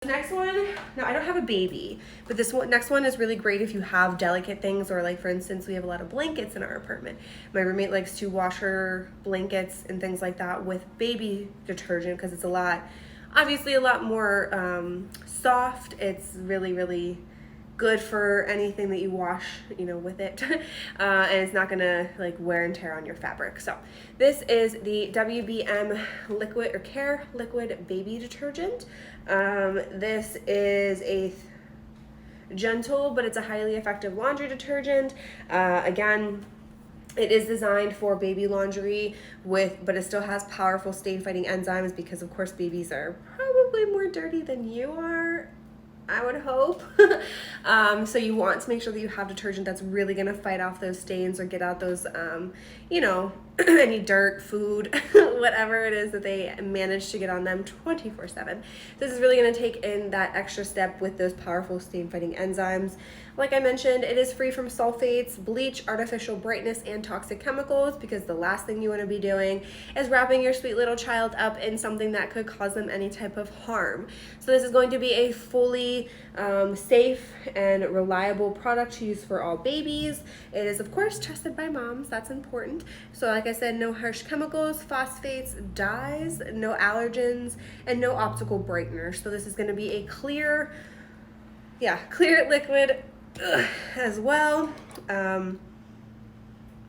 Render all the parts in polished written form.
Next one, now I don't have a baby, but this one, next one is really great if you have delicate things, or like for instance, we have a lot of blankets in our apartment. My roommate likes to wash her blankets and things like that with baby detergent because it's obviously a lot more soft. It's really, really good for anything that you wash, with it, and it's not gonna like wear and tear on your fabric. So this is the WBM liquid or care liquid baby detergent. This is a gentle, but it's a highly effective laundry detergent. Again, it is designed for baby laundry but it still has powerful stain fighting enzymes because of course babies are probably more dirty than you are, I would hope. So you want to make sure that you have detergent that's really going to fight off those stains or get out those, any dirt, food, whatever it is that they manage to get on them 24/7. This is really going to take in that extra step with those powerful stain fighting enzymes. Like I mentioned, it is free from sulfates, bleach, artificial brightness, and toxic chemicals, because the last thing you want to be doing is wrapping your sweet little child up in something that could cause them any type of harm. So this is going to be a fully safe and reliable product to use for all babies. It is of course trusted by moms, that's important. So like I said, no harsh chemicals, phosphates, dyes, no allergens, and no optical brighteners. So this is going to be a clear liquid as well.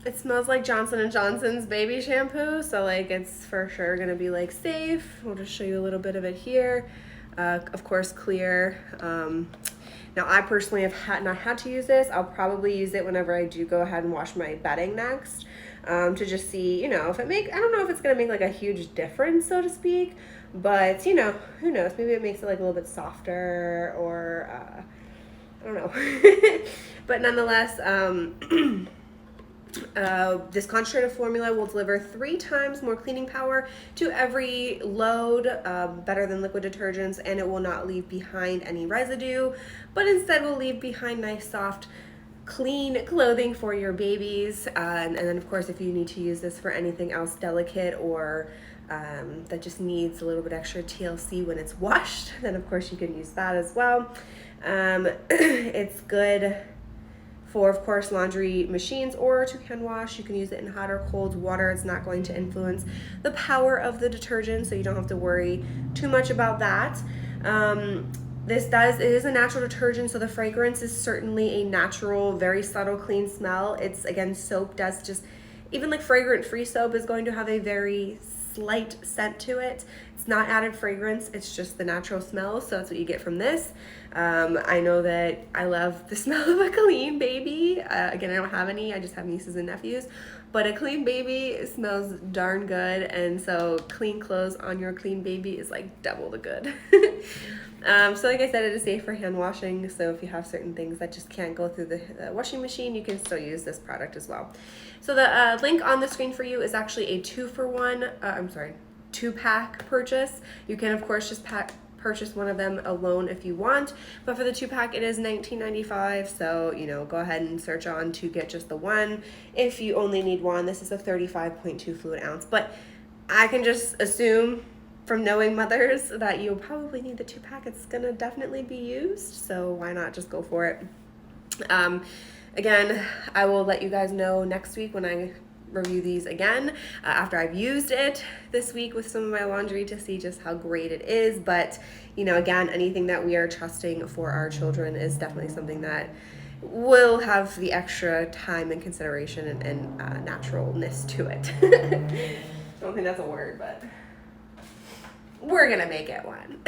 It smells like Johnson & Johnson's baby shampoo, so like it's for sure gonna be like safe. We'll just show you a little bit of it here. Of course, clear. Now I personally have not had to use this. I'll probably use it whenever I do go ahead and wash my bedding next, to just see, if I don't know if it's gonna make like a huge difference, so to speak, but who knows, maybe it makes it like a little bit softer, or I don't know. But nonetheless, this concentrated formula will deliver 3 times more cleaning power to every load, better than liquid detergents, and it will not leave behind any residue, but instead will leave behind nice, soft, clean clothing for your babies. And then of course, if you need to use this for anything else delicate, or that just needs a little bit extra TLC when it's washed, then of course you can use that as well. It's good for, of course, laundry machines or to hand wash. You can use it in hot or cold water. It's not going to influence the power of the detergent, so you don't have to worry too much about that. It is a natural detergent, so the fragrance is certainly a natural, very subtle, clean smell. It's, again, soap does just, even like fragrant-free soap is going to have a very slight scent to it. It's not added fragrance, it's just the natural smell, so that's what you get from this. I know that I love the smell of a clean baby. Again, I don't have any, I just have nieces and nephews, but a clean baby smells darn good, and so clean clothes on your clean baby is like double the good. So like I said, it is safe for hand washing, so if you have certain things that just can't go through the washing machine, you can still use this product as well. So the link on the screen for you is actually a 2-pack purchase. You can of course just purchase one of them alone if you want, but for the 2-pack it is $19.95, so go ahead and search on to get just the one if you only need one. This is a 35.2 fluid ounce, but I can just assume from knowing mothers that you'll probably need the 2-pack. It's gonna definitely be used, so why not just go for it. Again, I will let you guys know next week when I review these again, after I've used it this week with some of my laundry, to see just how great it is. But again, anything that we are trusting for our children is definitely something that will have the extra time and consideration and naturalness to it. I don't think that's a word, but we're gonna make it one.